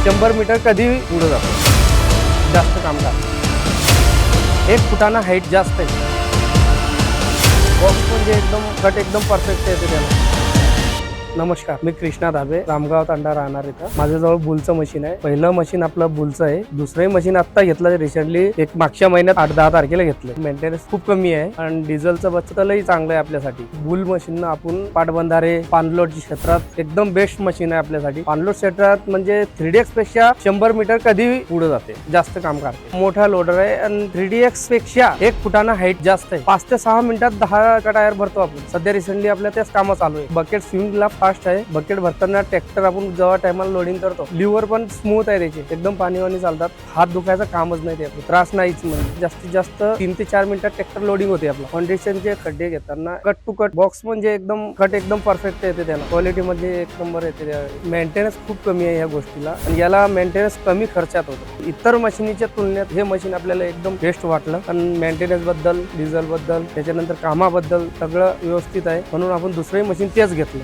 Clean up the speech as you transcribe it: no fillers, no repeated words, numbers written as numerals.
100 metre कधी पुढे जातो, जास्त काम करतो। 1 फुटानं हाईट जास्त आहे। बॉक्स म्हणजे एकदम कट एकदम परफेक्ट येते त्याला। नमस्कार, मी कृष्णा धाबे, रामगाव तांडा राहणार इथं। माझ्याजवळ बुलचं मशीन आहे। पहिलं मशीन आपलं बुलचं आहे, दुसरंही मशीन आता घेतलं रिसेंटली, एक मागच्या महिन्यात 8-10 तारखेला घेतलं। मेंटेनन्स खूप कमी आहे आणि डिझेलचं बचतही चांगलं आहे आपल्यासाठी। बुल मशीन आपण पाटबंधारे पाणलोटच्या क्षेत्रात एकदम बेस्ट मशीन आहे आपल्यासाठी। पाणलोट क्षेत्रात म्हणजे 3DX पेक्षा 100 मीटर कधी पुढे जाते, जास्त काम करते। मोठा लोडर आहे आणि 3DX पेक्षा 1 फुटानं हाईट जास्त आहे। 5 ते 6 मिनिटात 10 टायर भरतो आपण। सध्या रिसेंटली आपल्या त्याच कामं चालू आहे। बकेट स्विंगला फास्ट आहे। बकेट भरताना ट्रॅक्टर आपण जेव्हा टायमाला लोडिंग करतो, लिव्हर पण स्मूथ आहे त्याचे, एकदम पाणीवाणी चालतात। हात दुखायचं कामच नाही ते, त्रास नाहीच। म्हणजे जास्तीत जास्त 3 ते 4 मिनिटात ट्रॅक्टर लोडिंग होते आपला। फाउंडेशनचे खड्डे घेताना कट टू कट बॉक्स म्हणजे एकदम कट एकदम परफेक्ट येते त्याला। क्वालिटी मध्ये 1 नंबर येते। मेंटेनन्स खूप कमी आहे या गोष्टीला आणि याला मेंटेनन्स कमी खर्चात होतो। इतर मशीनीच्या तुलनेत हे मशीन आपल्याला एकदम बेस्ट वाटलं आणि मेंटेनन्स बद्दल, डिझेल बद्दल, त्याच्यानंतर कामाबद्दल सगळं व्यवस्थित आहे, म्हणून आपण दुसरंही मशीन तेच घेतलं।